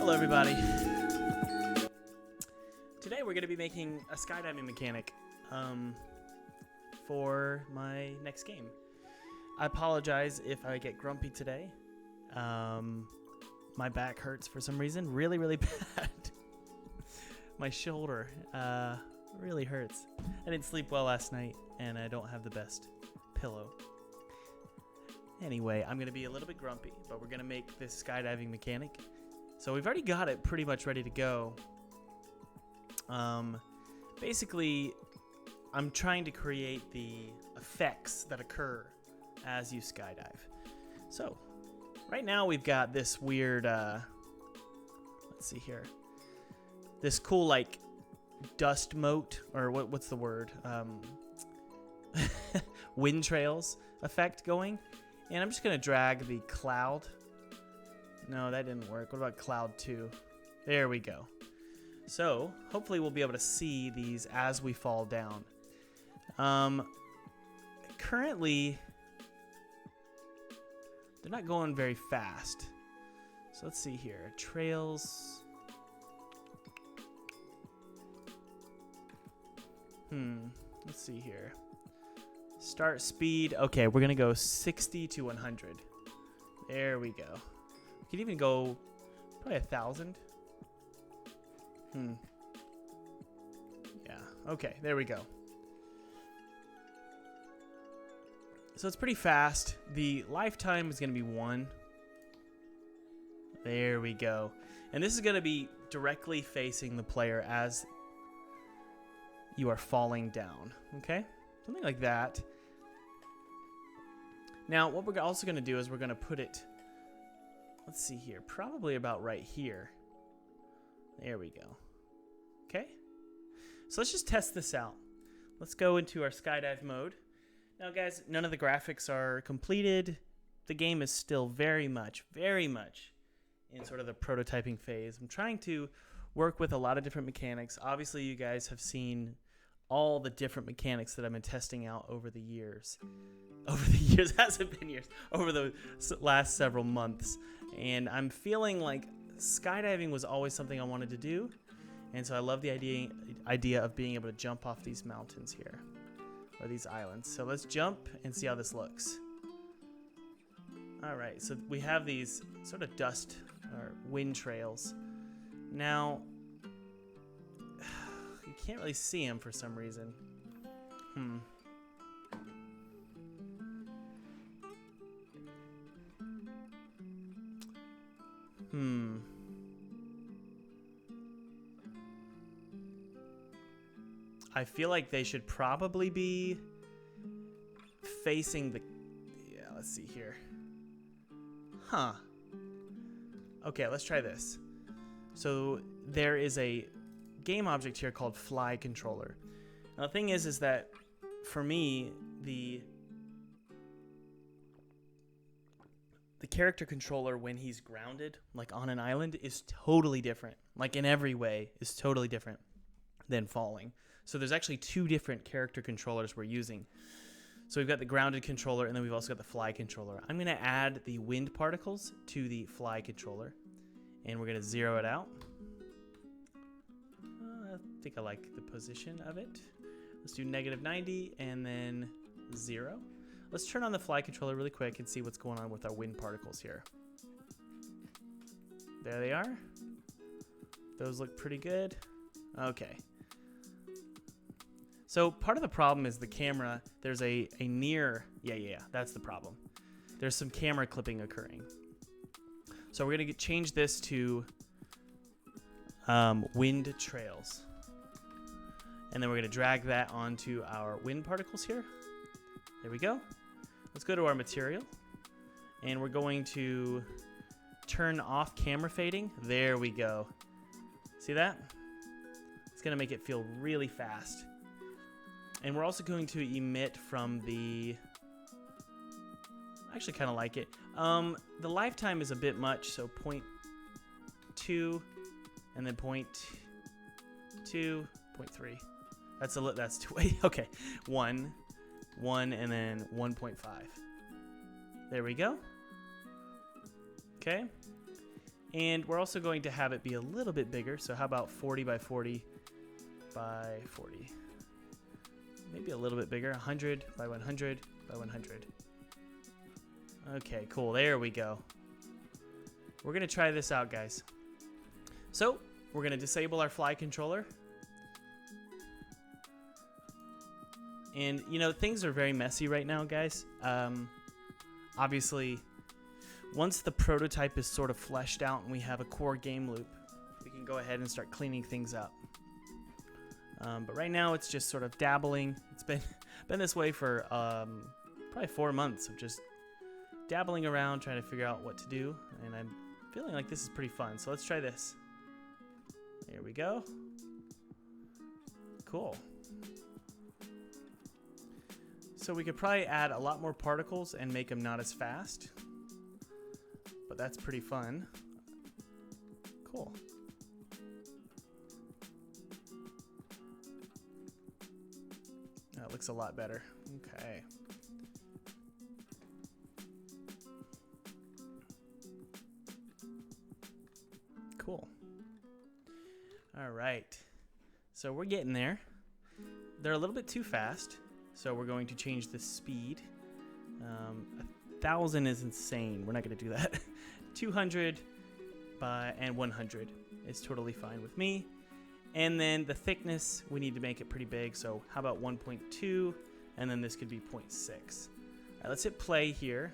Hello everybody. Today we're going to be making a skydiving mechanic for my next game. I apologize if I get grumpy today. My back hurts for some reason, really bad. My shoulder really hurts. I didn't sleep well last night and I don't have the best pillow. Anyway, I'm going to be a little bit grumpy, but we're going to make this skydiving mechanic. So we've already got it pretty much ready to go. Basically, I'm trying to create the effects that occur as you skydive. So, right now we've got this weird, let's see here. This cool, like, dust moat, or what's the word? Wind trails effect going. And I'm just going to drag the cloud. No, that didn't work. What about cloud 2? There we go. So, hopefully we'll be able to see these as we fall down. Currently, they're not going very fast. So let's see here. Trails. Let's see here. Start speed. Okay, we're going to go 60 to 100. There we go. We could even go probably 1,000. Yeah, okay, there we go. So it's pretty fast. The lifetime is going to be 1. There we go. And this is going to be directly facing the player as you are falling down. Okay? Something like that. Now, what we're also going to do is we're going to put it, let's see here, probably about right here. There we go. Okay? So let's just test this out. Let's go into our Skydive mode. Now, guys, none of the graphics are completed. The game is still very much in sort of the prototyping phase. I'm trying to work with a lot of different mechanics. Obviously, you guys have seen all the different mechanics that I've been testing out over the years. Hasn't been years. Over the last several months. And I'm feeling like skydiving was always something I wanted to do. And so I love the idea of being able to jump off these mountains here. Or these islands. So let's jump and see how this looks. Alright, so we have these sort of dust or wind trails. Now, you can't really see them for some reason. I feel like they should probably be facing the... Yeah, let's see here. Okay, let's try this. So there is a game object here called fly controller. Now the thing is that for me, the character controller when he's grounded, like on an island, is totally different. Like in every way, is totally different than falling. So there's actually 2 different character controllers we're using. So we've got the grounded controller, and then we've also got the fly controller. I'm going to add the wind particles to the fly controller, and we're going to zero it out. I think I like the position of it. Let's do -90 and then 0. Let's turn on the fly controller really quick and see what's going on with our wind particles here. There they are. Those look pretty good. Okay. So part of the problem is the camera, there's a near, yeah, that's the problem. There's some camera clipping occurring. So we're going to change this to wind trails. And then we're going to drag that onto our wind particles here. There we go. Let's go to our material. And we're going to turn off camera fading. There we go. See that? It's going to make it feel really fast. And we're also going to emit from the... I actually kind of like it. The lifetime is a bit much, so 0.2 and then 0.2, 0.3. That's too way. Okay, 1, and then 1.5. There we go. Okay. And we're also going to have it be a little bit bigger. So how about 40 by 40 by 40? Maybe a little bit bigger, 100 by 100 by 100. Okay, cool. There we go. We're going to try this out, guys. So we're going to disable our fly controller. And, you know, things are very messy right now, guys. Obviously, once the prototype is sort of fleshed out and we have a core game loop, we can go ahead and start cleaning things up. But right now, it's just sort of dabbling. It's been this way for probably 4 months of just dabbling around, trying to figure out what to do. And I'm feeling like this is pretty fun. So let's try this. There we go. Cool. So we could probably add a lot more particles and make them not as fast. But that's pretty fun. Cool. That looks a lot better. Okay. Cool. All right. So we're getting there. They're a little bit too fast. So we're going to change the speed. 1,000 is insane. We're not going to do that. 200 and 100 is totally fine with me. And then the thickness, we need to make it pretty big. So how about 1.2? And then this could be 0.6. All right, let's hit play here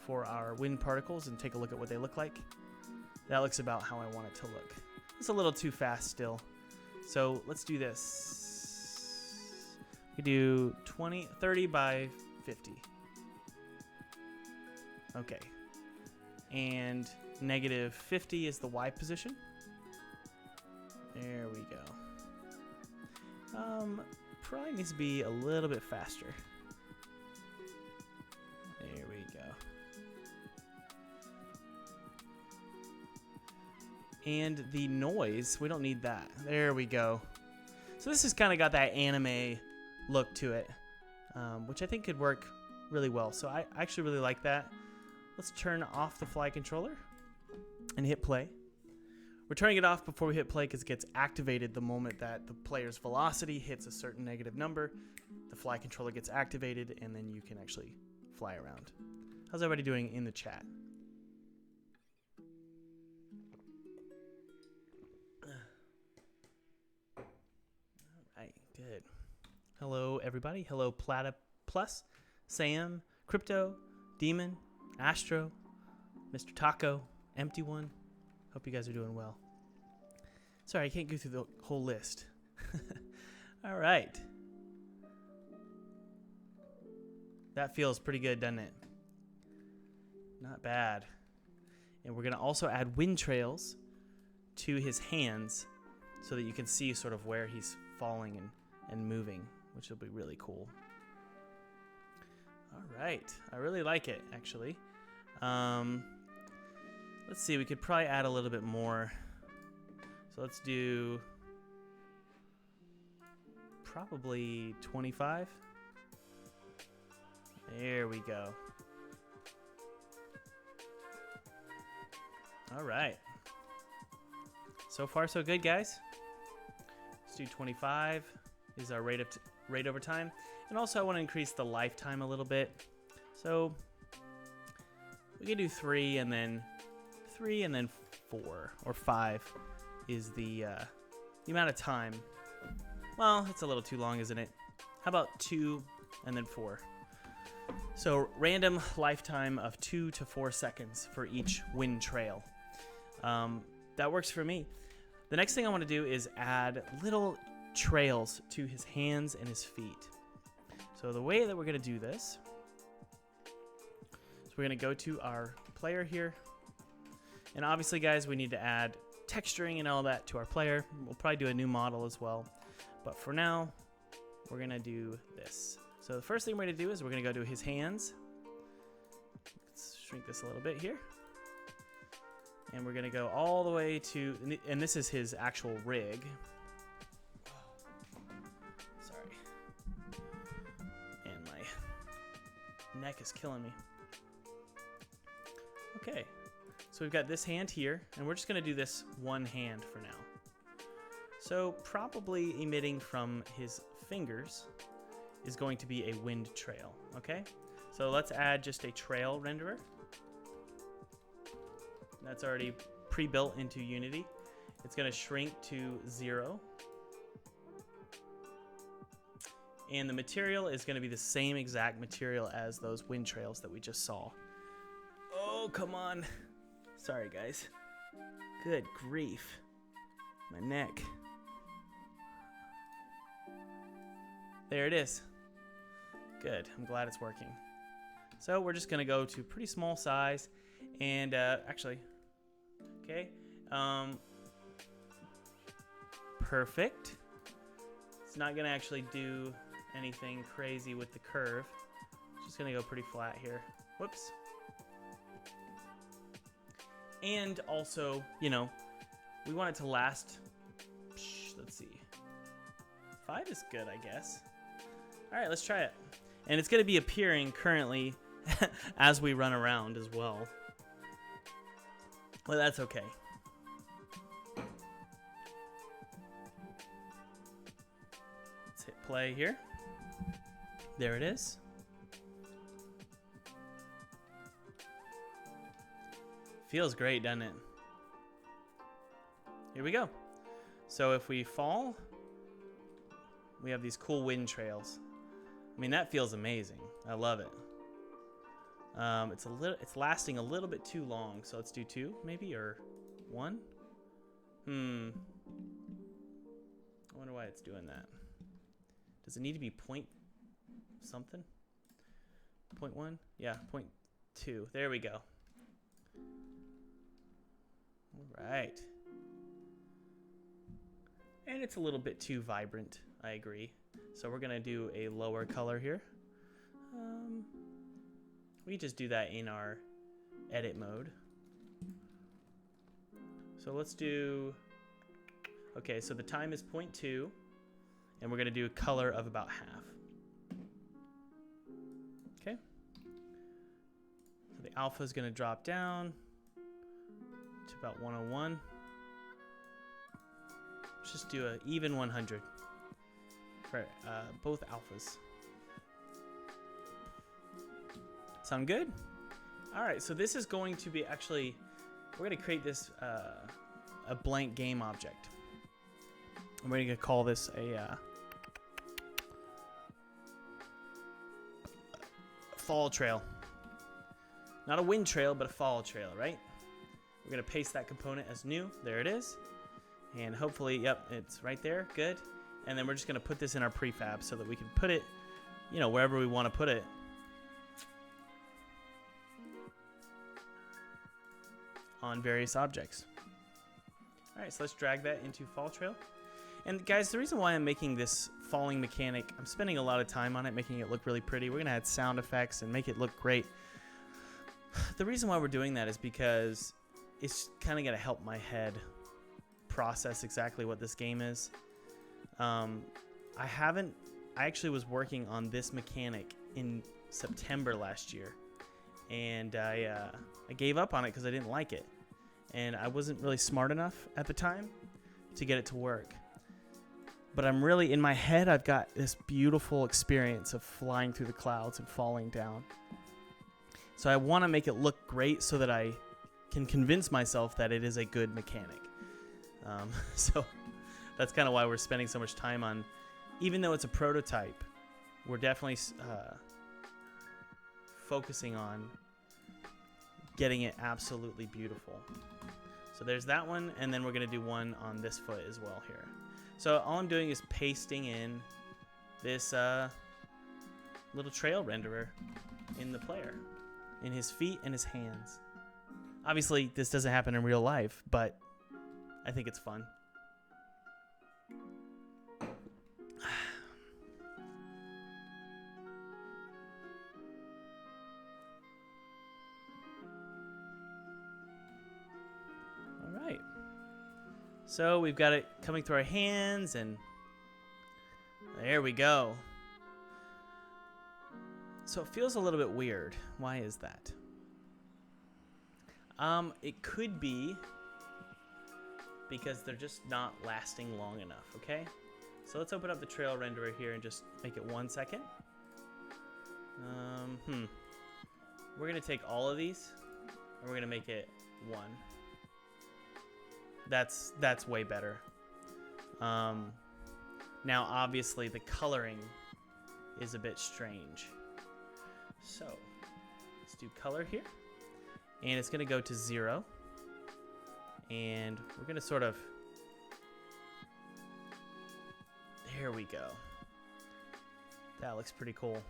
for our wind particles and take a look at what they look like. That looks about how I want it to look. It's a little too fast still. So let's do this. We do 30 by 50. Okay. And negative 50 is the Y position. There we go. Probably needs to be a little bit faster. There we go. And the noise, we don't need that. There we go. So this has kind of got that anime look to it, which I think could work really well. So I actually really like that. Let's turn off the fly controller and hit play. We're turning it off before we hit play because it gets activated the moment that the player's velocity hits a certain negative number. The fly controller gets activated, and then you can actually fly around. How's everybody doing in the chat? All right, good. Hello, everybody. Hello, Plata Plus, Sam, Crypto, Demon, Astro, Mr. Taco, Empty One. Hope you guys are doing well. Sorry, I can't go through the whole list. All right. That feels pretty good, doesn't it? Not bad. And we're going to also add wind trails to his hands so that you can see sort of where he's falling and moving, which will be really cool. All right. I really like it, actually. Let's see. We could probably add a little bit more. So let's do probably 25. There we go. All right. So far, so good, guys. Let's do 25 is our rate over time. And also, I want to increase the lifetime a little bit. So we can do 3 and then 4 or 5 is the amount of time. Well, it's a little too long, isn't it? How about 2 and then 4? So random lifetime of 2 to 4 seconds for each wind trail. That works for me. The next thing I want to do is add little trails to his hands and his feet. So the way that we're going to do this is we're going to go to our player here. And obviously, guys, we need to add texturing and all that to our player. We'll probably do a new model as well. But for now, we're going to do this. So the first thing we're going to do is we're going to go to his hands. Let's shrink this a little bit here. And we're going to go all the way to, and this is his actual rig. Sorry. And my neck is killing me. Okay. So we've got this hand here, and we're just going to do this one hand for now. So probably emitting from his fingers is going to be a wind trail, okay? So let's add just a trail renderer. That's already pre-built into Unity. It's going to shrink to 0. And the material is going to be the same exact material as those wind trails that we just saw. Oh, come on. Sorry, guys. Good grief. My neck. There it is. Good. I'm glad it's working. So we're just going to go to pretty small size. And actually, okay. Perfect. It's not going to actually do anything crazy with the curve. It's just going to go pretty flat here. Whoops. And also, you know, we want it to last, let's see, 5 is good, I guess. All right, let's try it. And it's going to be appearing currently as we run around as well. Well, that's okay. Let's hit play here. There it is. Feels great, doesn't it? Here we go. So if we fall, we have these cool wind trails. I mean, that feels amazing. I love it. It's lasting a little bit too long, so let's do 2 maybe, or 1. I wonder why it's doing that. Does it need to be point something? 0.1? Yeah, 0.2. There we go. All right. And it's a little bit too vibrant, I agree. So we're gonna do a lower color here. We just do that in our edit mode. So let's do, okay, so the time is 0.2, and we're gonna do a color of about half. Okay. So the alpha is gonna drop down to about 101. Let's just do an even 100 for both alphas. Sound good? All right, so this is going to be actually, we're going to create this a blank game object. And we're going to call this a fall trail. Not a wind trail, but a fall trail, right? We're going to paste that component as new. There it is. And hopefully, yep, it's right there. Good. And then we're just going to put this in our prefab so that we can put it, you know, wherever we want to put it. On various objects. All right, so let's drag that into fall trail. And guys, the reason why I'm making this falling mechanic, I'm spending a lot of time on it, making it look really pretty. We're going to add sound effects and make it look great. The reason why we're doing that is because it's kind of going to help my head process exactly what this game is. I actually was working on this mechanic in September last year, and I gave up on it because I didn't like it, and I wasn't really smart enough at the time to get it to work. But I'm really, in my head, I've got this beautiful experience of flying through the clouds and falling down. So I want to make it look great so that I can convince myself that it is a good mechanic. So that's kind of why we're spending so much time on, even though it's a prototype, we're definitely focusing on getting it absolutely beautiful. So there's that one, and then we're going to do one on this foot as well here. So all I'm doing is pasting in this little trail renderer in the player, in his feet and his hands. Obviously, this doesn't happen in real life, but I think it's fun. All right. So we've got it coming through our hands, and there we go. So it feels a little bit weird. Why is that? It could be because they're just not lasting long enough, okay? So let's open up the trail renderer here and just make it 1 second. We're gonna take all of these and we're gonna make it 1. That's way better. Now obviously the coloring is a bit strange. So let's do color here. And it's gonna go to 0. And we're gonna sort of, there we go. That looks pretty cool.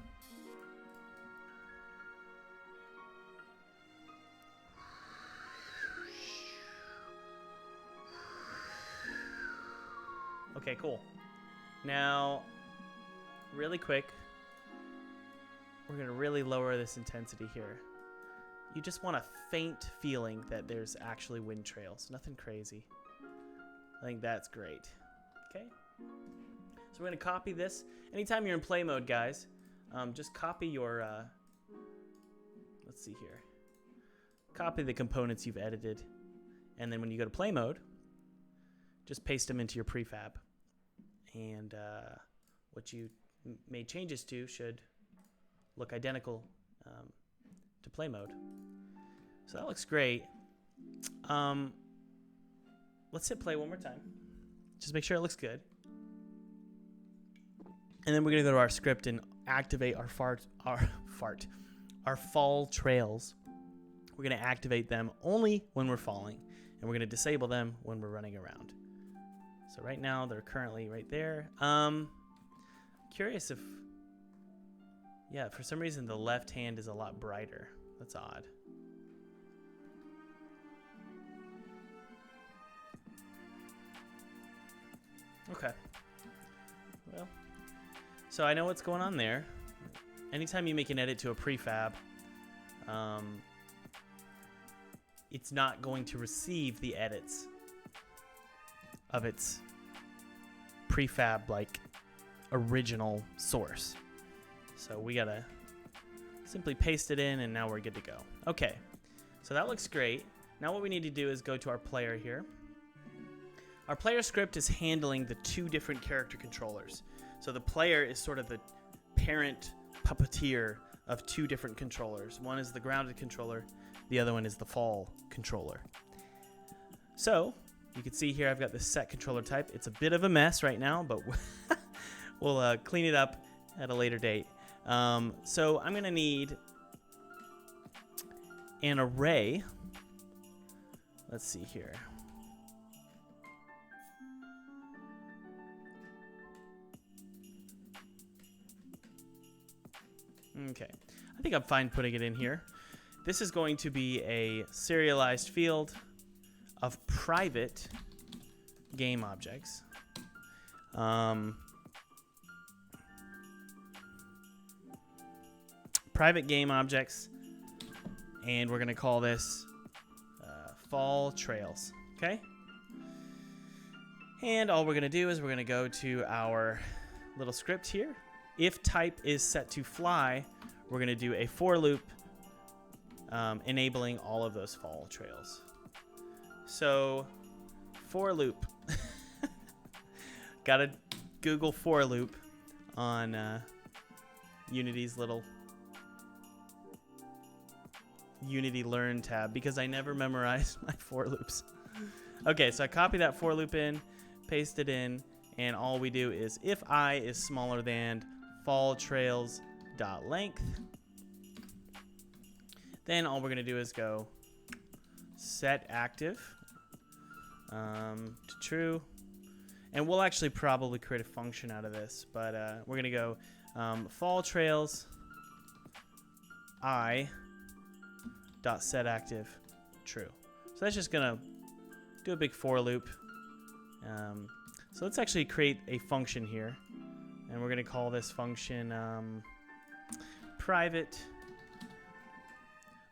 Okay, cool. Now, really quick, we're gonna really lower this intensity here. You just want a faint feeling that there's actually wind trails. Nothing crazy. I think that's great. Okay. So we're gonna copy this. Anytime you're in play mode, guys, just copy your, let's see here. Copy the components you've edited. And then when you go to play mode, just paste them into your prefab. And what you made changes to should look identical to play mode. So that looks great. Let's hit play one more time. Just make sure it looks good. And then we're gonna go to our script and activate our fall trails. We're gonna activate them only when we're falling, and we're gonna disable them when we're running around. So right now they're currently right there. Curious if, yeah, for some reason the left hand is a lot brighter. That's odd. Okay. Well, so I know what's going on there. Anytime you make an edit to a prefab, it's not going to receive the edits of its prefab like original source. So we gotta simply paste it in and now we're good to go. Okay, so that looks great. Now what we need to do is go to our player here. Our player script is handling the 2 different character controllers. So the player is sort of the parent puppeteer of 2 different controllers. One is the grounded controller, the other one is the fall controller. So you can see here I've got this set controller type. It's a bit of a mess right now, but we'll clean it up at a later date. So I'm gonna need an array. Let's see here. Okay, I think I'm fine putting it in here. This is going to be a serialized field of private game objects. Private game objects, and we're gonna call this fall trails, okay? And all we're gonna do is we're gonna go to our little script here. If type is set to fly, we're gonna do a for loop enabling all of those fall trails. So for loop, gotta Google for loop on Unity's little Unity Learn tab because I never memorized my for loops. Okay, so I copy that for loop in, paste it in, and all we do is if I is smaller than fall trails dot length, then all we're gonna do is go set active to true, and we'll actually probably create a function out of this, but we're gonna go fall trails I dot set active true. So that's just gonna do a big for loop. So let's actually create a function here, and we're gonna call this function private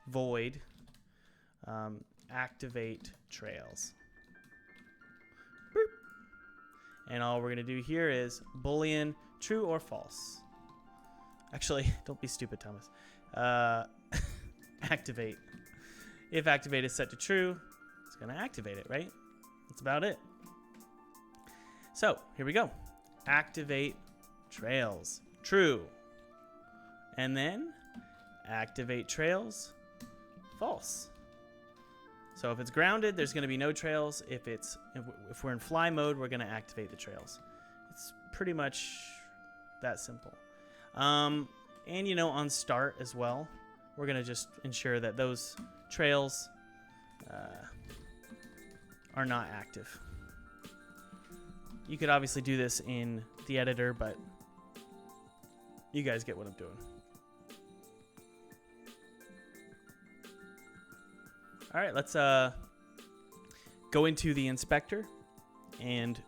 void activate trails. Boop. And all we're gonna do here is boolean true or false. Actually, don't be stupid, Thomas. Activate. If activate is set to true, it's going to activate it, right? That's about it. So here we go. Activate trails, true. And then activate trails, false. So if it's grounded, there's going to be no trails. If we're in fly mode, we're going to activate the trails. It's pretty much that simple. And you know, on start as well, we're going to just ensure that those trails are not active. You could obviously do this in the editor, but you guys get what I'm doing. All right, let's go into the inspector and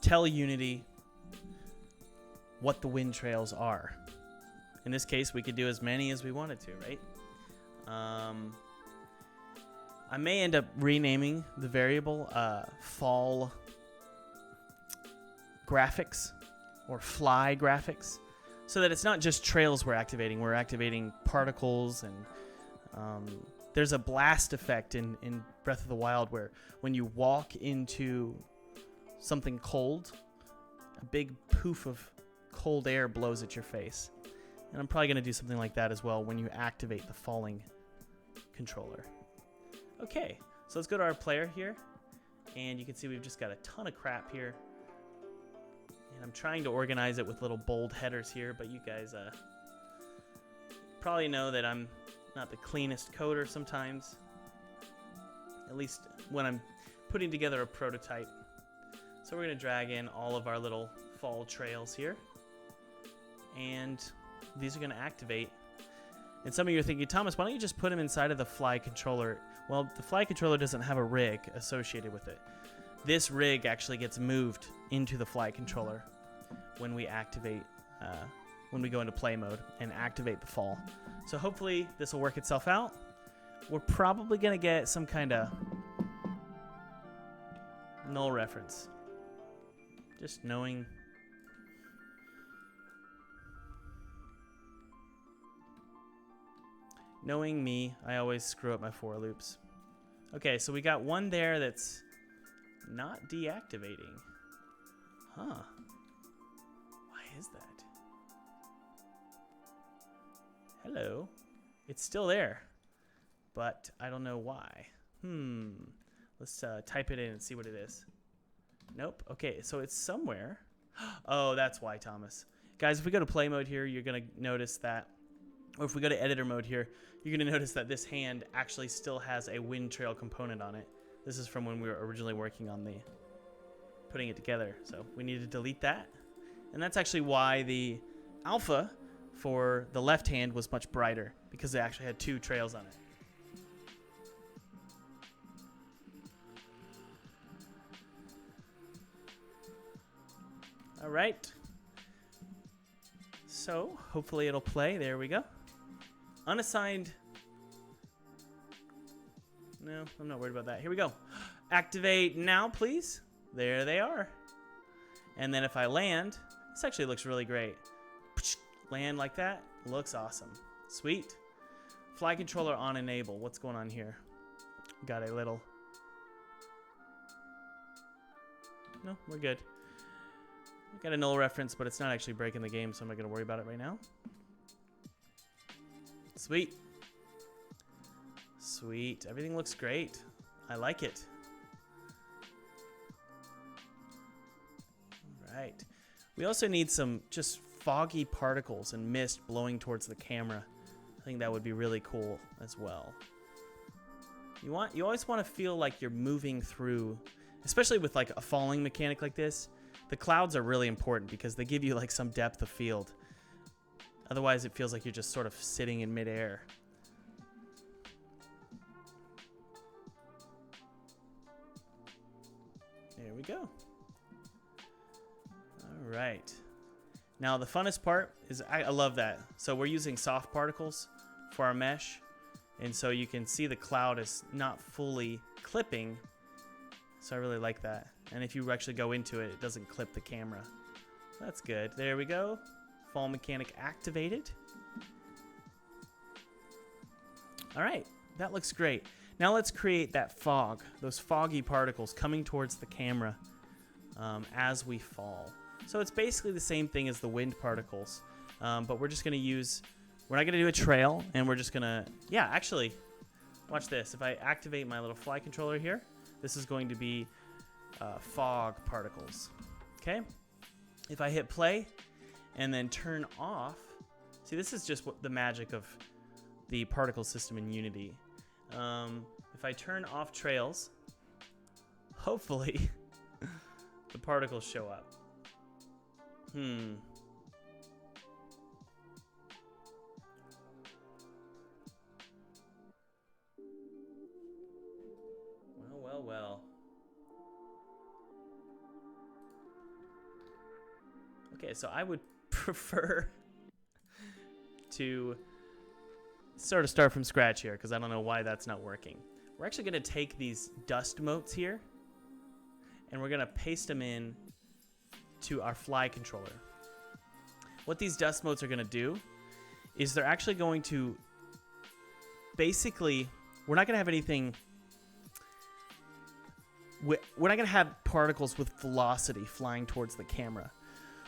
tell Unity what the wind trails are. In this case, we could do as many as we wanted to, right? I may end up renaming the variable fall graphics or fly graphics, so that it's not just trails we're activating particles, and there's a blast effect in Breath of the Wild where when you walk into something cold, a big poof of cold air blows at your face. And I'm probably going to do something like that as well when you activate the falling controller. Okay, so let's go to our player here, and you can see we've just got a ton of crap here. And I'm trying to organize it with little bold headers here, but you guys probably know that I'm not the cleanest coder sometimes, at least when I'm putting together a prototype. So we're going to drag in all of our little fall trails here, and these are going to activate. And some of you are thinking, Thomas, why don't you just put them inside of the fly controller? Well, the fly controller doesn't have a rig associated with it. This rig actually gets moved into the fly controller when we activate, when we go into play mode and activate the fall. So hopefully this will work itself out. We're probably going to get some kind of null reference. Just knowing. Knowing me, I always screw up my for loops. Okay, so we got one there that's not deactivating. Huh. Why is that? Hello. It's still there, but I don't know why. Let's type it in and see what it is. Nope. Okay, so it's somewhere. Oh, that's why, Thomas. Guys, if we go to play mode here, you're going to notice that, or if we go to editor mode here, you're going to notice that this hand actually still has a wind trail component on it. This is from when we were originally working on putting it together. So we need to delete that. And that's actually why the alpha for the left hand was much brighter, because it actually had two trails on it. All right. So hopefully it'll play. There we go. Unassigned. No, I'm not worried about that. Here we go. Activate now, please. There they are. And then if I land, this actually looks really great. Land like that. Looks awesome. Sweet. Fly controller on enable. What's going on here? Got a little. No, we're good. Got a null reference, but it's not actually breaking the game, so I'm not going to worry about it right now. Sweet. Sweet. Everything looks great. I like it. All right. We also need some just foggy particles and mist blowing towards the camera. I think that would be really cool as well. You always want to feel like you're moving through, especially with like a falling mechanic like this. The clouds are really important because they give you like some depth of field. Otherwise, it feels like you're just sort of sitting in midair. There we go. All right. Now, the funnest part is I love that. So we're using soft particles for our mesh. And so you can see the cloud is not fully clipping. So I really like that. And if you actually go into it, it doesn't clip the camera. That's good. There we go. Fall mechanic activated. All right. That looks great. Now let's create that fog, those foggy particles coming towards the camera as we fall. So it's basically the same thing as the wind particles, but we're just going to use, we're not going to do a trail, and we're just going to, yeah, actually, watch this. If I activate my little fly controller here, this is going to be fog particles, okay? If I hit play and then turn off, see, this is just what the magic of the particle system in Unity. If I turn off trails, hopefully the particles show up. Well. Okay, so I would prefer to sort of start from scratch here, because I don't know why that's not working. We're actually going to take these dust motes here, and we're going to paste them in to our fly controller. What these dust motes are going to do is they're actually going to basically, we're not going to have anything, we're not going to have particles with velocity flying towards the camera.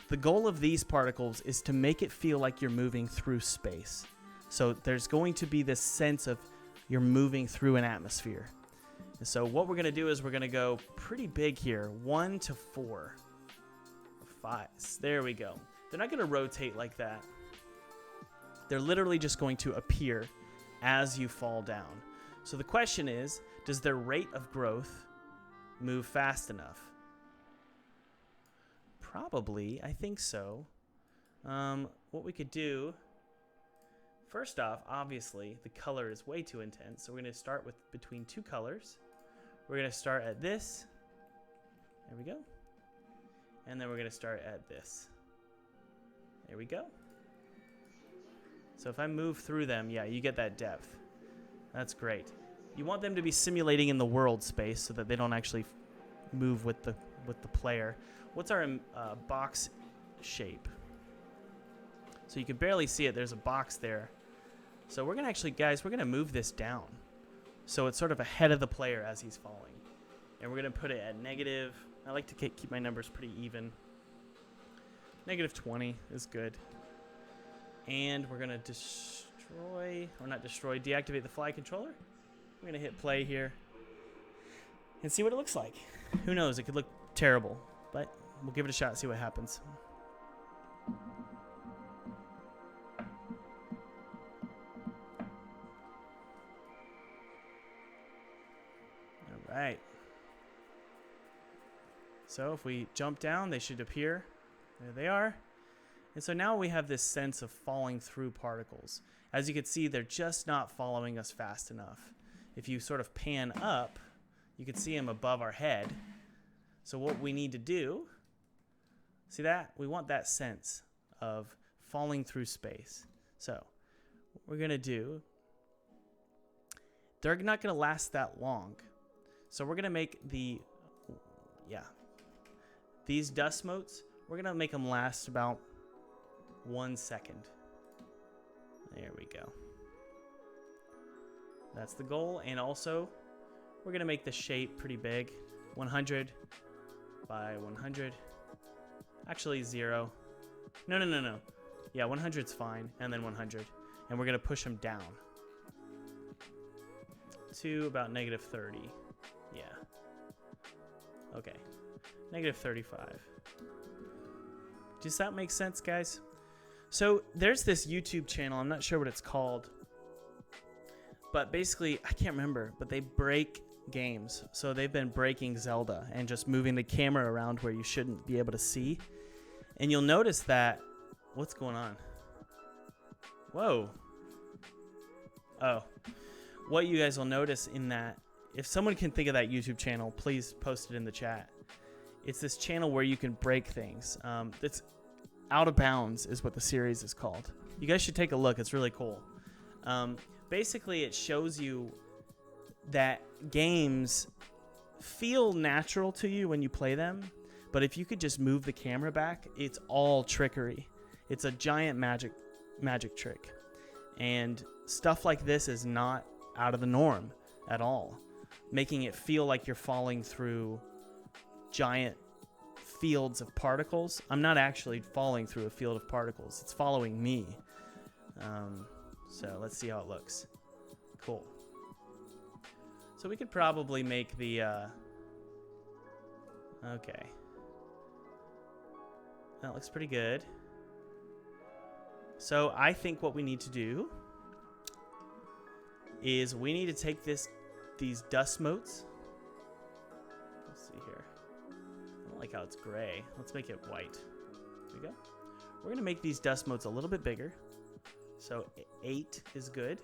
The goal of these particles is to make it feel like you're moving through space. So there's going to be this sense of you're moving through an atmosphere. And so what we're going to do is we're going to go pretty big here. 1 to 4. 5. There we go. They're not going to rotate like that. They're literally just going to appear as you fall down. So the question is, does their rate of growth move fast enough? Probably. I think so. What we could do, first off, obviously, the color is way too intense. So we're going to start with between two colors. We're going to start at this. There we go. And then we're going to start at this. There we go. So if I move through them, yeah, you get that depth. That's great. You want them to be simulating in the world space so that they don't actually move with the player. What's our box shape? So you can barely see it. There's a box there. So we're going to actually, guys, we're going to move this down. So it's sort of ahead of the player as he's falling. And we're going to put it at negative. I like to keep my numbers pretty even. Negative 20 is good. And we're going to destroy, or not destroy, deactivate the fly controller. We're going to hit play here and see what it looks like. Who knows? It could look terrible, but we'll give it a shot, see what happens. All right. So if we jump down, they should appear. There they are. And so now we have this sense of falling through particles. As you can see, they're just not following us fast enough. If you sort of pan up, you can see them above our head. So what we need to do, see that? We want that sense of falling through space. So what we're going to do, they're not going to last that long. So we're going to make these dust motes, we're going to make them last about 1 second. There we go. That's the goal. And also, we're going to make the shape pretty big. 100 by 100. Actually, 0. No. Yeah, 100's fine. And then 100. And we're going to push them down to about negative 30. Yeah. Okay. Negative 35. Does that make sense, guys? So there's this YouTube channel. I'm not sure what it's called. But basically, I can't remember. But they break games. So they've been breaking Zelda and just moving the camera around where you shouldn't be able to see. And you'll notice that... What's going on? Whoa. Oh. What you guys will notice in that... If someone can think of that YouTube channel, please post it in the chat. It's this channel where you can break things. It's Out of Bounds is what the series is called. You guys should take a look. It's really cool. Basically, it shows you that games feel natural to you when you play them, but if you could just move the camera back, it's all trickery. It's a giant magic trick. And stuff like this is not out of the norm at all, making it feel like you're falling through giant fields of particles. I'm not actually falling through a field of particles. It's following me. So let's see how it looks. Cool. So we could probably make the... okay. That looks pretty good. So I think what we need to do is we need to take these dust motes. Let's see here. I don't like how it's gray. Let's make it white. There we go. We're going to make these dust motes a little bit bigger. So 8 is good.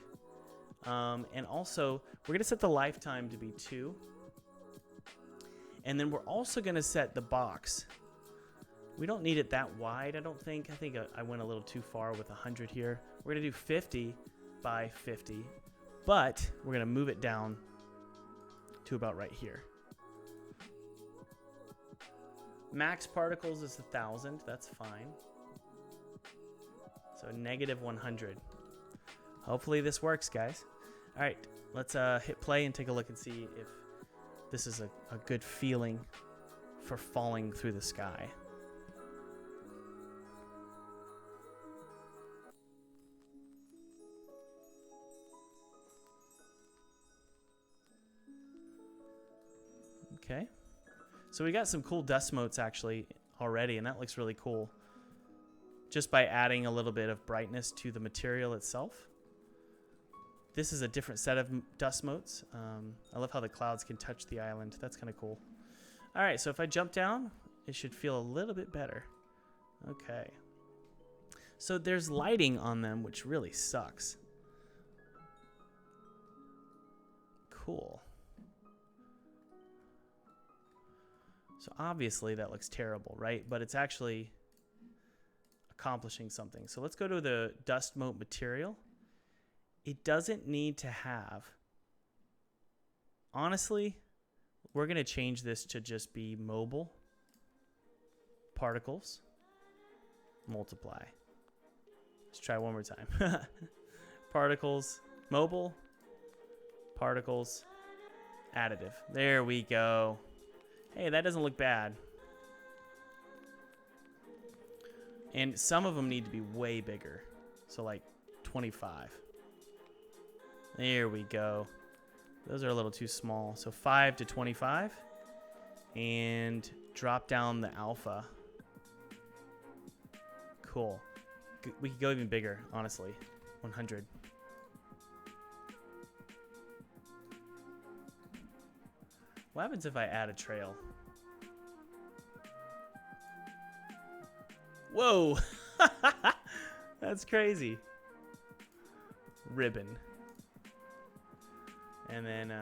And also, we're going to set the lifetime to be 2. And then we're also going to set the box. We don't need it that wide, I don't think. I think I went a little too far with 100 here. We're going to do 50 by 50. But we're going to move it down to about right here. Max particles is 1,000. That's fine. So negative 100. Hopefully this works, guys. All right, let's hit play and take a look and see if this is a good feeling for falling through the sky. Okay, so we got some cool dust motes actually already, and that looks really cool. Just by adding a little bit of brightness to the material itself. This is a different set of dust motes. I love how the clouds can touch the island. That's kind of cool. All right, so if I jump down, it should feel a little bit better. Okay. So there's lighting on them, which really sucks. Cool. So obviously that looks terrible, right? But it's actually accomplishing something. So let's go to the dust mote material. It doesn't need to have... Honestly, we're going to change this to just be mobile. Particles. Multiply. Let's try one more time. Particles. Mobile. Particles. Additive. There we go. Hey, that doesn't look bad. And some of them need to be way bigger. So like 25. There we go. Those are a little too small. So 5 to 25. And drop down the alpha. Cool. We could go even bigger, honestly. 100. What happens if I add a trail? Whoa! That's crazy. Ribbon. And then,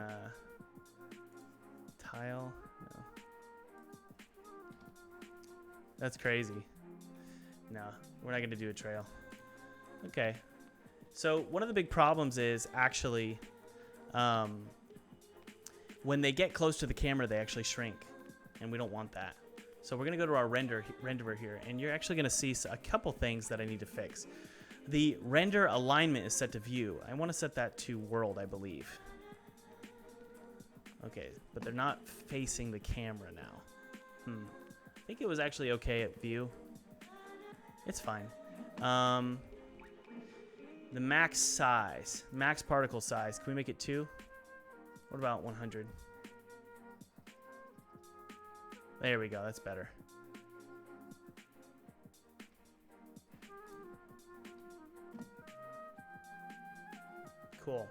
tile. No. That's crazy. No, we're not going to do a trail. Okay. So one of the big problems is actually when they get close to the camera, they actually shrink. And we don't want that. So we're going to go to our renderer here. And you're actually going to see a couple things that I need to fix. The render alignment is set to view. I want to set that to world, I believe. Okay, but they're not facing the camera now. I think it was actually okay at view. It's fine. The max size, max particle size. Can we make it 2? What about 100? There we go. That's better. Cool.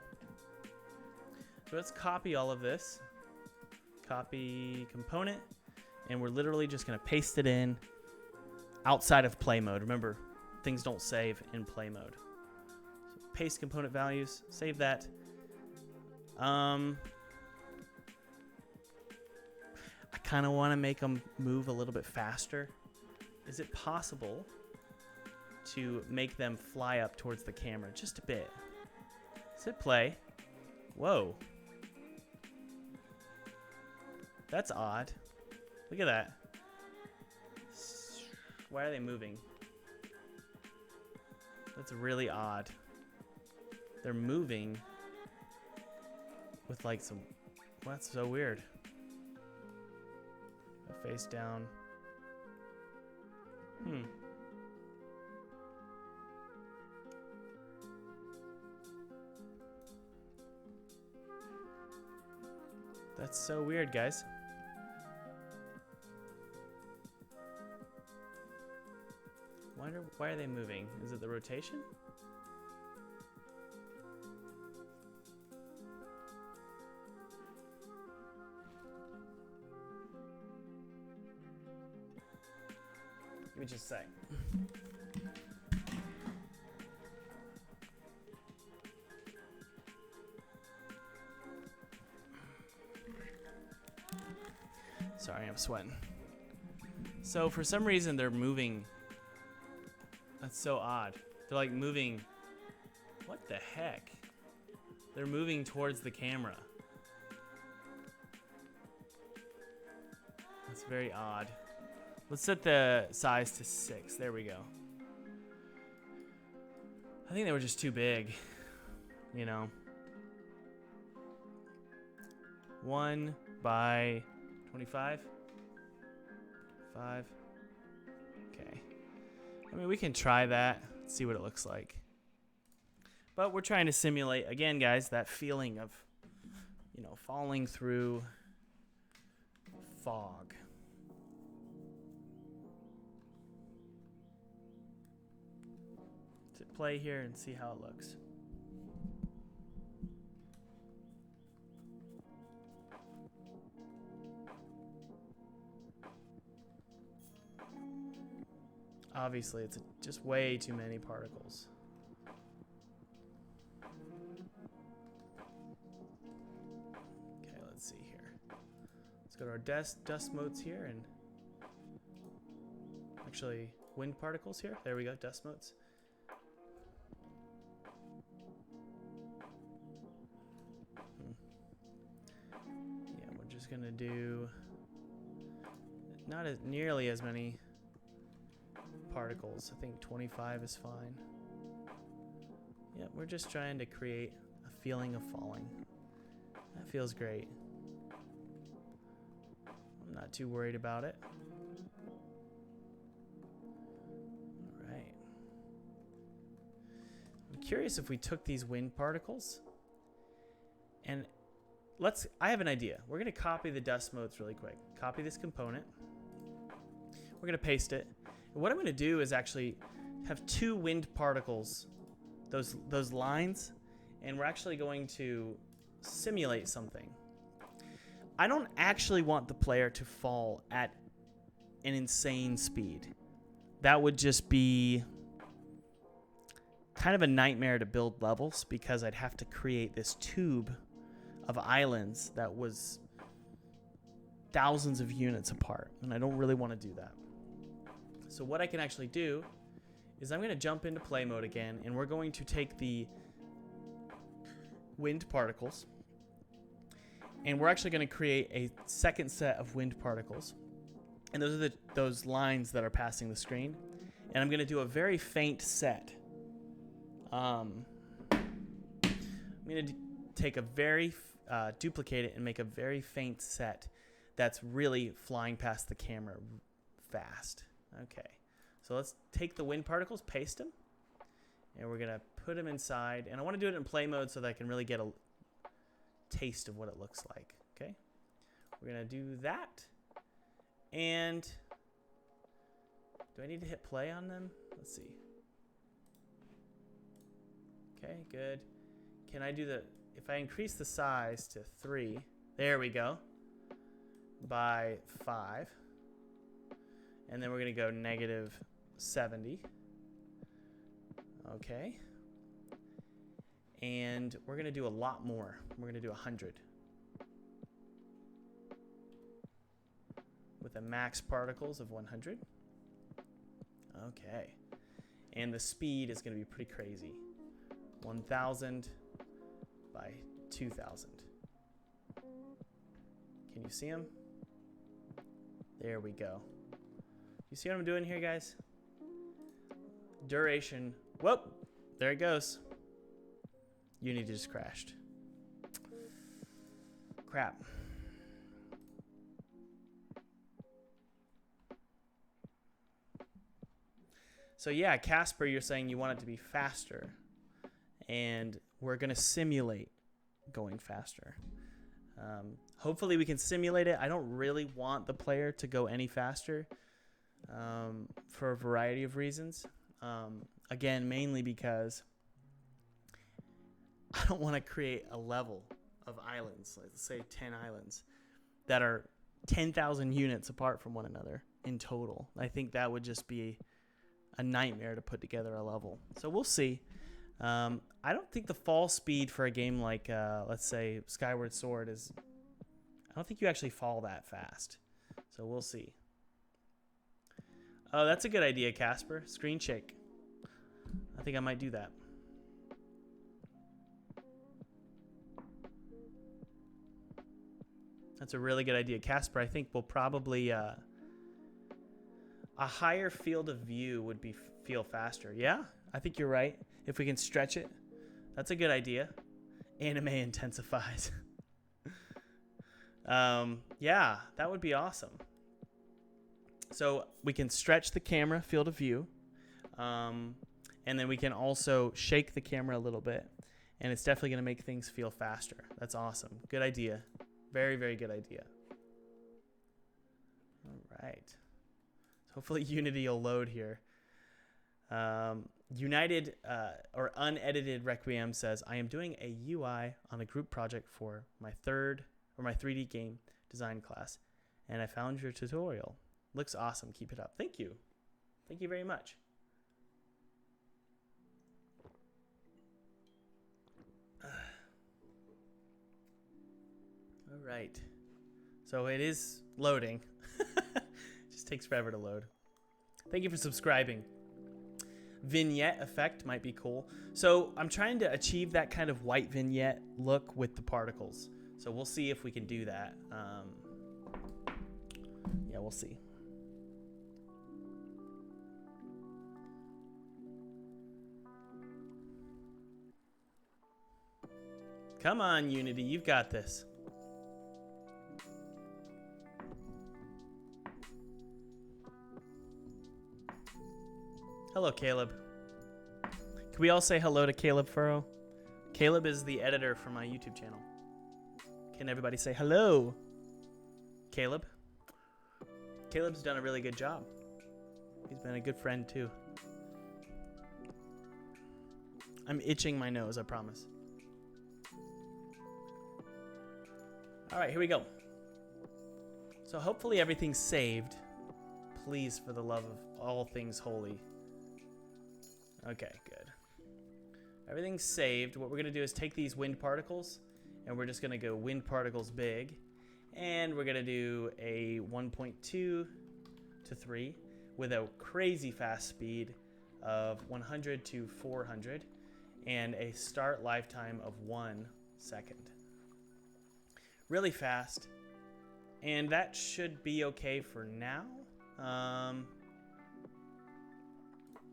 So let's copy all of this. Copy component. And we're literally just going to paste it in outside of play mode. Remember, things don't save in play mode. So paste component values. Save that. I kind of want to make them move a little bit faster. Is it possible to make them fly up towards the camera just a bit? Let's hit play. Whoa. That's odd. Look at that. Why are they moving? That's really odd. They're moving, with like some, well, that's so weird. Face down. That's so weird, guys. Why are they moving? Is it the rotation? Give me just a sec. Sorry, I'm sweating. So for some reason they're moving. That's so odd. They're like moving. What the heck? They're moving towards the camera. That's very odd. Let's set the size to 6. There we go. I think they were just too big, you know. 1 by 25. 5. Okay. I mean, we can try that, see what it looks like. But we're trying to simulate, again, guys, that feeling of, you know, falling through fog. To play here and see how it looks. Obviously, it's just way too many particles. Okay, let's see here. Let's go to our dust modes here and actually wind particles here. There we go, dust modes. Yeah, we're just gonna do not as nearly as many particles. I think 25 is fine. Yeah, we're just trying to create a feeling of falling. That feels great. I'm not too worried about it. All right. I'm curious if we took these wind particles and I have an idea. We're going to copy the dust modes really quick. Copy this component. We're going to paste it. What I'm going to do is actually have 2 wind particles, those lines, and we're actually going to simulate something. I don't actually want the player to fall at an insane speed. That would just be kind of a nightmare to build levels because I'd have to create this tube of islands that was thousands of units apart, and I don't really want to do that. So what I can actually do is I'm going to jump into play mode again, and we're going to take the wind particles, and we're actually going to create a second set of wind particles. And those are those lines that are passing the screen. And I'm going to do a very faint set. I'm going to take a very, duplicate it and make a very faint set that's really flying past the camera fast. Okay, so let's take the wind particles, paste them, and we're going to put them inside. And I want to do it in play mode so that I can really get a taste of what it looks like. Okay, we're going to do that. And do I need to hit play on them? Let's see. Okay, good. Can I do if I increase the size to 3, there we go, by 5. And then we're going to go -70. Okay. And we're going to do a lot more. We're going to do 100. With a max particles of 100. Okay. And the speed is going to be pretty crazy. 1,000 by 2,000. Can you see them? There we go. You see what I'm doing here, guys? Duration. Whoop! There it goes. Unity just crashed. crap. So yeah, Casper, you're saying you want it to be faster. And we're going to simulate going faster. Hopefully we can simulate it. I don't really want the player to go any faster for a variety of reasons. Again, mainly because I don't want to create a level of islands, let's say 10 islands, that are 10,000 units apart from one another in total. I think that would just be a nightmare to put together a level. So we'll see. I don't think the fall speed for a game like, let's say, Skyward Sword is... I don't think you actually fall that fast. So we'll see. Oh, that's a good idea, Casper. Screen shake. I think I might do that. That's a really good idea. Casper, I think we'll probably... a higher field of view would feel faster. Yeah, I think you're right. If we can stretch it, that's a good idea. Anime intensifies. Yeah, that would be awesome. So we can stretch the camera field of view. And then we can also shake the camera a little bit. And it's definitely going to make things feel faster. That's awesome. Good idea. Very, very good idea. All right. Hopefully Unity will load here. United or Unedited Requiem says, I am doing a UI on a group project for my 3D game design class, and I found your tutorial. Looks awesome. Keep it up. Thank you. Thank you very much. All right. So it is loading. Just takes forever to load. Thank you for subscribing. Vignette effect might be cool. So I'm trying to achieve that kind of white vignette look with the particles. So we'll see if we can do that. Yeah, we'll see. Come on, Unity, you've got this. Hello, Caleb. Can we all say hello to Caleb Furrow? Caleb is the editor for my YouTube channel. Can everybody say hello? Caleb? Caleb's done a really good job. He's been a good friend, too. I'm itching my nose, I promise. All right, here we go. So hopefully everything's saved. Please, for the love of all things holy. Okay, good. Everything's saved. What we're going to do is take these wind particles, and we're just going to go wind particles big. And we're going to do a 1.2 to 3 with a crazy fast speed of 100 to 400 and a start lifetime of 1 second. Really fast. And that should be okay for now.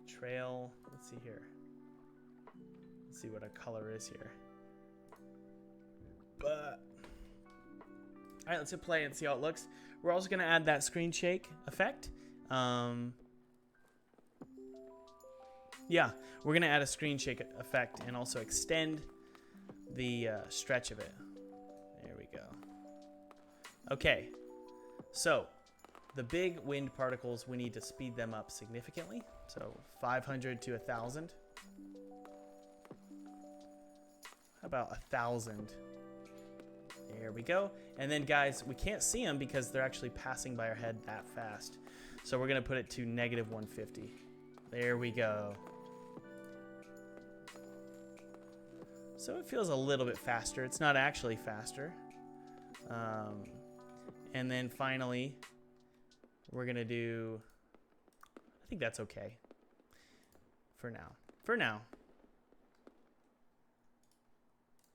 Trail, let's see here. Let's see what our color is here. But all right, let's hit play and see how it looks. We're also going to add that screen shake effect. Yeah, we're going to add a screen shake effect and also extend the stretch of it. There we go. Okay, so the big wind particles, we need to speed them up significantly. So 500 to 1,000. How about 1,000? There we go. And then, guys, we can't see them because they're actually passing by our head that fast. So we're going to put it to negative 150. There we go. So it feels a little bit faster. It's not actually faster. And then finally, we're going to do... I think that's okay. For now. For now.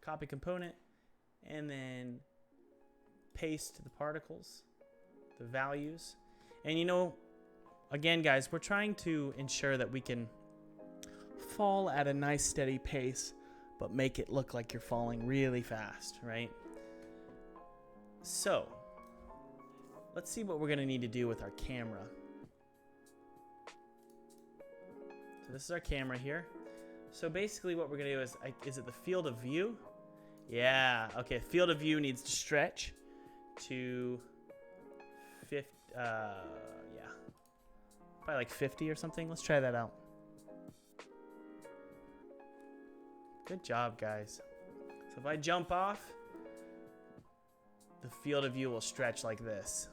Copy component. And then paste the particles, the values. And you know, again, guys, we're trying to ensure that we can fall at a nice steady pace, but make it look like you're falling really fast, right? So let's see what we're going to need to do with our camera. So this is our camera here. So basically what we're going to do is it the field of view? Yeah, okay, field of view needs to stretch to 50, yeah, probably like 50 or something. Let's try that out. Good job, guys. So if I jump off, the field of view will stretch like this.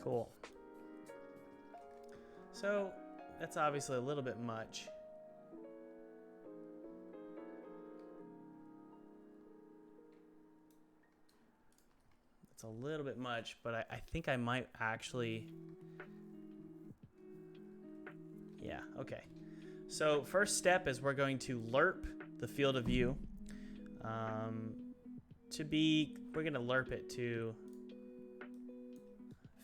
Cool. So that's obviously a little bit much. It's a little bit much, but I think I might actually... Yeah, okay. So first step is we're going to lerp the field of view. We're going to lerp it to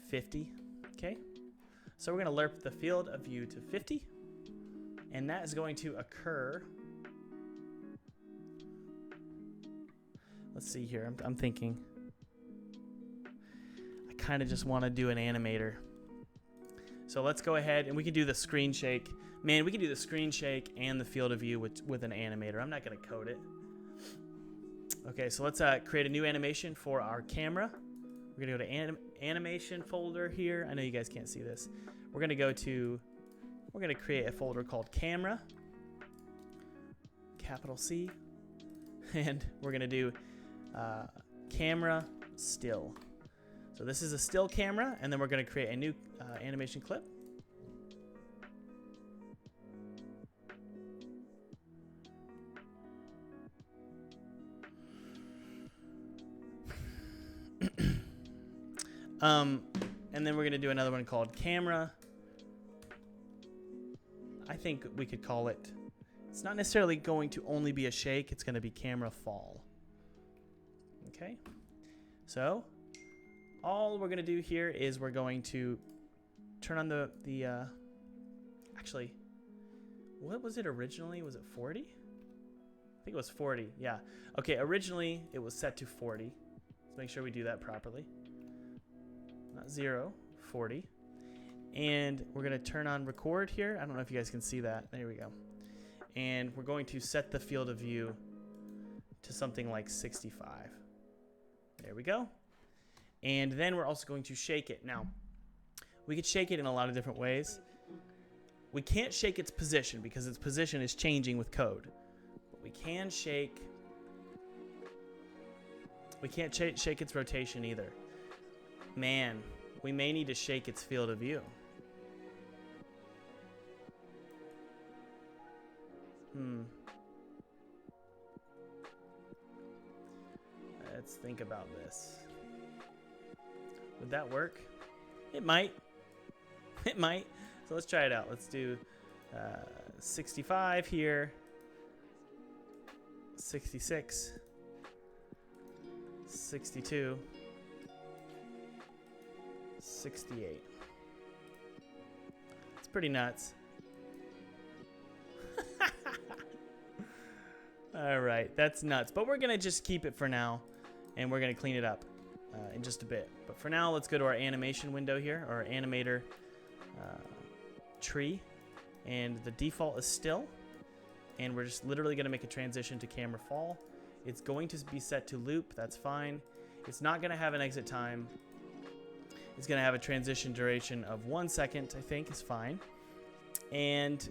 50, okay? So we're going to lerp the field of view to 50, and that is going to occur... Let's see here, I'm thinking. I kind of just want to do an animator. So let's go ahead, and we can do the screen shake. Man, we can do the screen shake and the field of view with an animator. I'm not going to code it. Okay, so let's create a new animation for our camera. We're going to go to animation folder here. I know you guys can't see this. We're going to create a folder called camera, capital C, and we're going to do camera still. So this is a still camera, and then we're going to create a new animation clip. And then we're going to do another one called camera. I think we could call it, it's not necessarily going to only be a shake, it's going to be camera fall. Okay, so all we're going to do here is we're going to turn on the actually, what was it originally? Was it 40? I think it was 40, yeah. Okay, originally it was set to 40. Let's make sure we do that properly. Not 0, 40. And we're going to turn on record here. I don't know if you guys can see that. There we go. And we're going to set the field of view to something like 65. There we go. And then we're also going to shake it. Now, we could shake it in a lot of different ways. We can't shake its position because its position is changing with code. But we can shake... We can't shake its rotation either. Man, we may need to shake its field of view. Let's think about this. Would that work? It might. It might. So let's try it out. Let's do 65 here. 66. 62. 68. It's pretty nuts. All right, that's nuts. But we're going to just keep it for now, and we're going to clean it up in just a bit. But for now, let's go to our animation window here, or animator tree. And the default is still. And we're just literally going to make a transition to camera fall. It's going to be set to loop. That's fine. It's not going to have an exit time. It's going to have a transition duration of 1 second, I think, is fine. And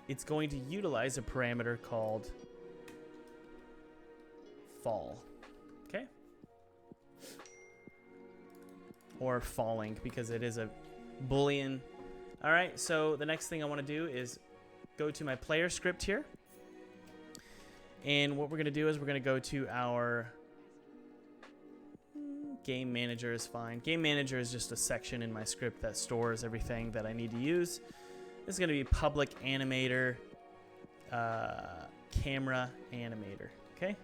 it's going to utilize a parameter called fall. Okay? Or falling, because it is a Boolean. All right, so the next thing I want to do is go to my player script here. And what we're going to do is we're going to go to our... Game manager is fine. Game manager is just a section in my script that stores everything that I need to use. This is going to be public animator, camera animator. Okay?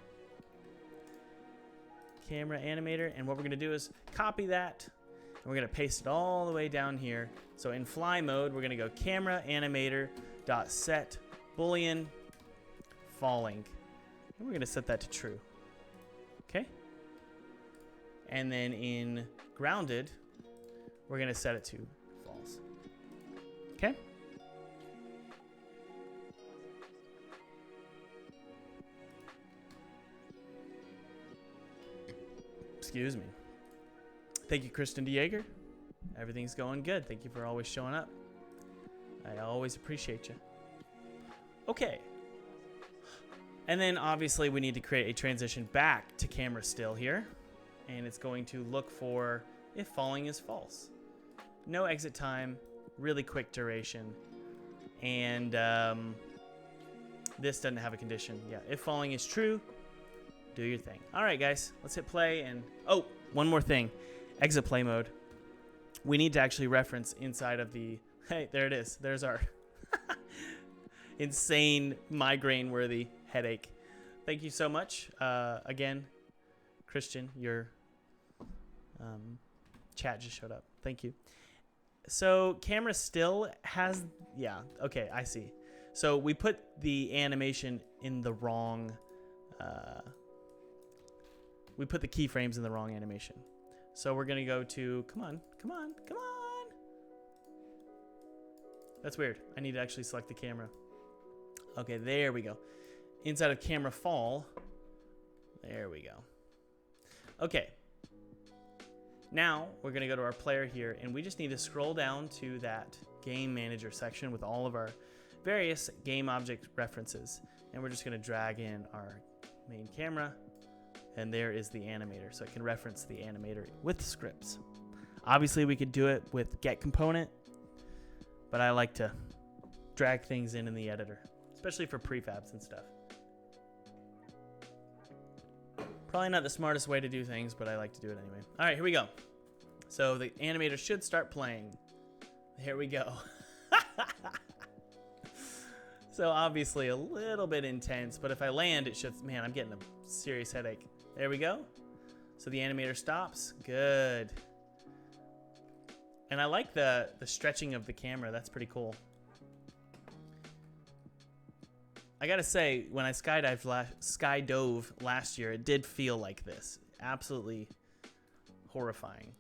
Camera animator. And what we're going to do is copy that. we're going to paste it all the way down here. So in fly mode, we're going to go camera animator dot set boolean falling. And we're going to set that to true. Okay. And then in grounded, we're going to set it to false. Okay. Excuse me. Thank you, Kristen DeJager. Everything's going good. Thank you for always showing up. I always appreciate you. Okay. And then obviously we need to create a transition back to camera still here. And it's going to look for if falling is false. No exit time, really quick duration. And this doesn't have a condition. Yeah, if falling is true, do your thing. All right, guys, let's hit play. And oh, one more thing. Exit play mode. We need to actually reference inside of the, hey, there it is. There's our insane migraine-worthy headache. Thank you so much. Again, Christian, your chat just showed up. Thank you. So camera still has, yeah, okay, I see. So we put the animation in the wrong, we put the keyframes in the wrong animation. So we're going to go to, come on. That's weird. I need to actually select the camera. Okay, there we go. Inside of camera fall, there we go. Okay. Now we're going to go to our player here, and we just need to scroll down to that game manager section with all of our various game object references. And we're just going to drag in our main camera. And there is the animator, so it can reference the animator with scripts. Obviously, we could do it with get component, but I like to drag things in the editor, especially for prefabs and stuff. Probably not the smartest way to do things, but I like to do it anyway. All right, here we go. So the animator should start playing. Here we go. So obviously a little bit intense, but if I land, it should, man, I'm getting a serious headache. There we go. So the animator stops. Good. And I like the stretching of the camera. That's pretty cool. I gotta say, when I skydove last year, it did feel like this. Absolutely horrifying.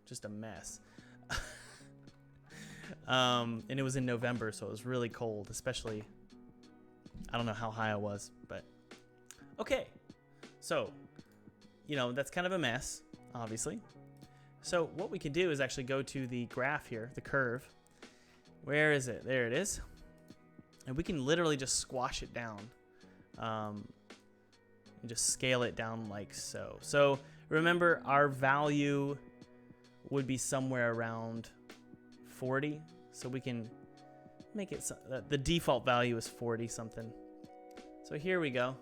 Just a mess. And it was in November, so it was really cold, especially, I don't know how high I was, but okay. So, you know, that's kind of a mess, obviously. So what we can do is actually go to the graph here, the curve. Where is it? There it is. And we can literally just squash it down and just scale it down like so. So remember, our value would be somewhere around 40. So we can make it, the default value is 40 something. So here we go.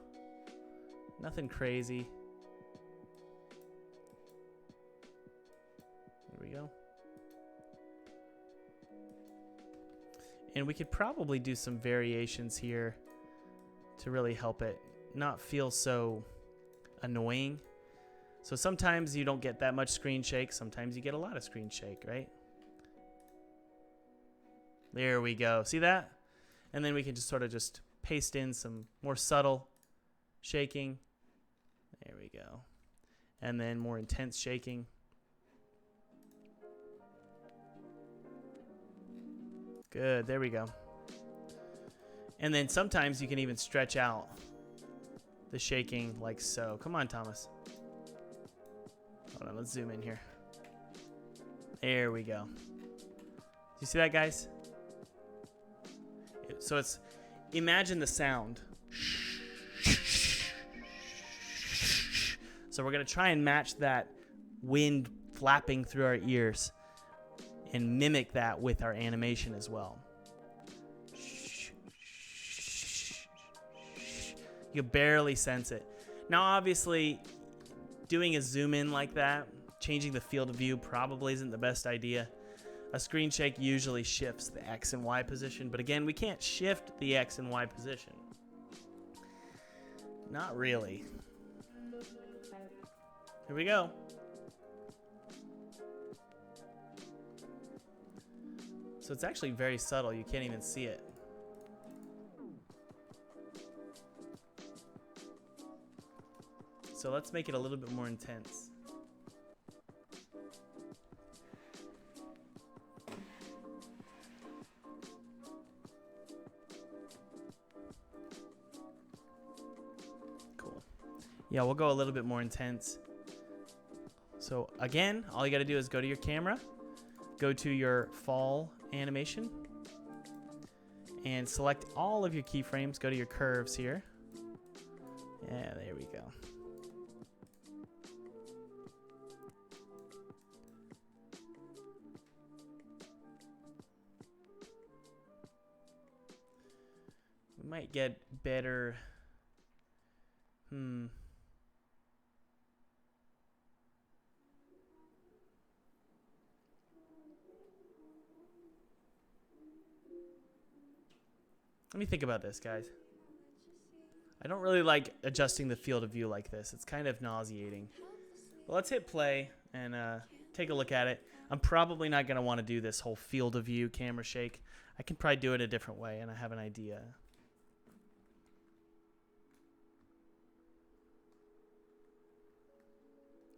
Nothing crazy. There we go. And we could probably do some variations here to really help it not feel so annoying. So sometimes you don't get that much screen shake. Sometimes you get a lot of screen shake, right? There we go. See that? And then we can just sort of just paste in some more subtle shaking. There we go. And then more intense shaking. Good, there we go. And then sometimes you can even stretch out the shaking like so. Come on, Thomas. Hold on, let's zoom in here. There we go. You see that, guys? So it's, imagine the sound. So we're going to try and match that wind flapping through our ears and mimic that with our animation as well. You barely sense it. Now, obviously, doing a zoom in like that, changing the field of view probably isn't the best idea. A screen shake usually shifts the X and Y position, but again, we can't shift the X and Y position. Not really. Here we go. So it's actually very subtle. You can't even see it. So let's make it a little bit more intense. Cool. Yeah, we'll go a little bit more intense. So again, all you got to do is go to your camera, go to your fall animation, and select all of your keyframes. Go to your curves here. Yeah, there we go. We might get better. Let me think about this, guys. I don't really like adjusting the field of view like this. It's kind of nauseating. Well, let's hit play and take a look at it. I'm probably not going to want to do this whole field of view camera shake. I can probably do it a different way, and I have an idea.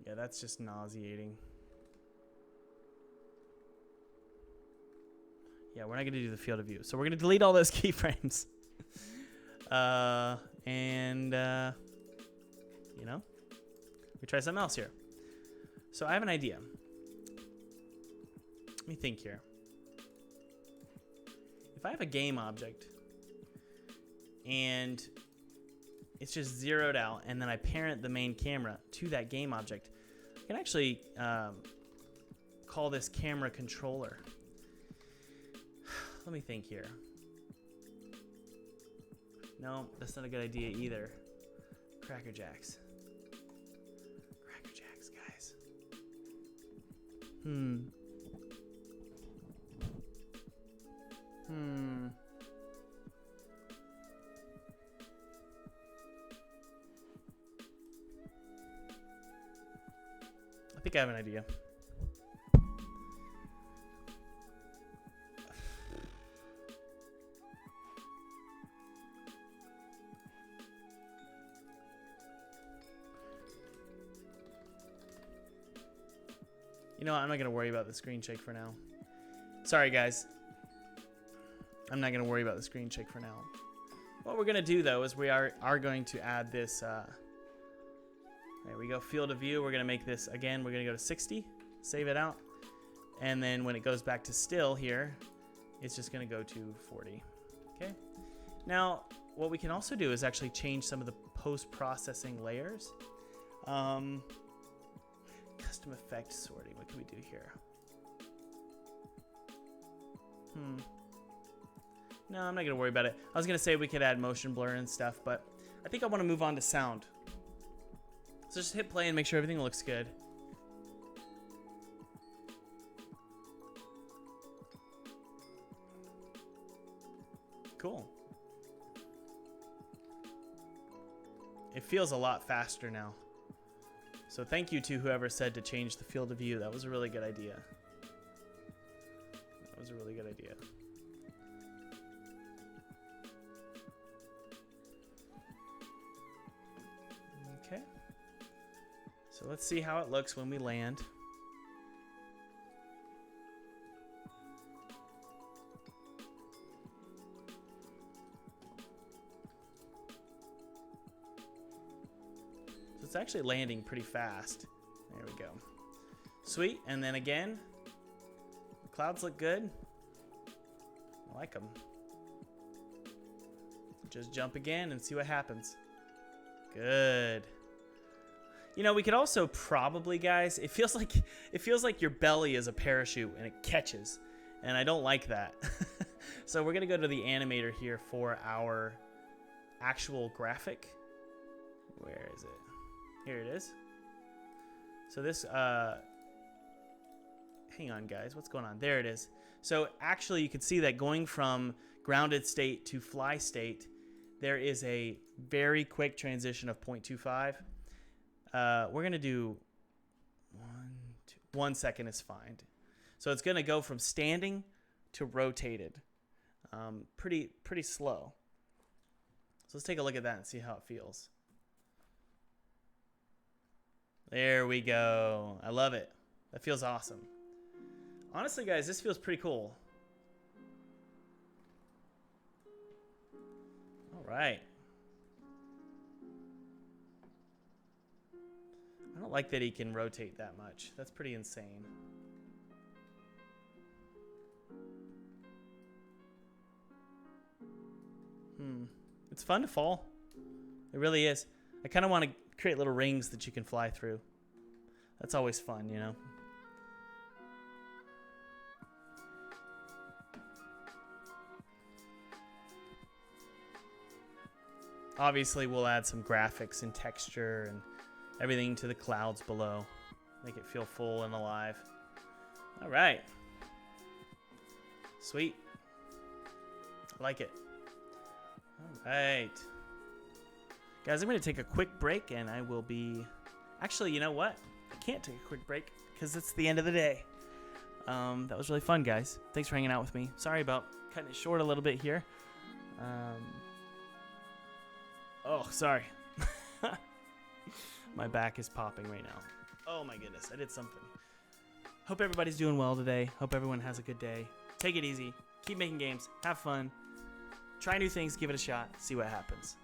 Yeah, that's just nauseating. Yeah, we're not going to do the field of view. So we're going to delete all those keyframes. You know, we try something else here. So I have an idea. Let me think here. If I have a game object and it's just zeroed out and then I parent the main camera to that game object, I can actually call this camera controller. Let me think here. No, that's not a good idea either. Cracker Jacks. Cracker Jacks, guys. I think I have an idea. You know what? I'm not going to worry about the screen shake for now. Sorry, guys. I'm not going to worry about the screen shake for now. What we're going to do, though, is we are going to add this. There we go. Field of view. We're going to make this, again, we're going to go to 60. Save it out. And then when it goes back to still here, it's just going to go to 40. Okay. Now, what we can also do is actually change some of the post-processing layers. Custom effect sorting. What can we do here? No, I'm not going to worry about it. I was going to say we could add motion blur and stuff, but I think I want to move on to sound. So just hit play and make sure everything looks good. Cool. It feels a lot faster now. So thank you to whoever said to change the field of view. That was a really good idea. That was a really good idea. Okay. So let's see how it looks when we land. It's actually landing pretty fast. There we go. Sweet. And then again, clouds look good. I like them. Just jump again and see what happens. Good. You know, we could also probably, guys, it feels like your belly is a parachute and it catches. And I don't like that. So we're going to go to the animator here for our actual graphic. Where is it? Here it is. So this, hang on, guys. What's going on? There it is. So actually, you can see that going from grounded state to fly state, there is a very quick transition of 0.25. We're going to do 1 second is fine. So it's going to go from standing to rotate it pretty slow. So let's take a look at that and see how it feels. There we go. I love it. That feels awesome. Honestly, guys, this feels pretty cool. All right. I don't like that he can rotate that much. That's pretty insane. It's fun to fall. It really is. I kind of want to create little rings that you can fly through. That's always fun, you know? Obviously, we'll add some graphics and texture and everything to the clouds below. Make it feel full and alive. All right. Sweet. I like it. All right. Guys, I'm going to take a quick break and I will be... Actually, you know what? I can't take a quick break because it's the end of the day. That was really fun, guys. Thanks for hanging out with me. Sorry about cutting it short a little bit here. Oh, sorry. My back is popping right now. Oh my goodness, I did something. Hope everybody's doing well today. Hope everyone has a good day. Take it easy. Keep making games. Have fun. Try new things. Give it a shot. See what happens.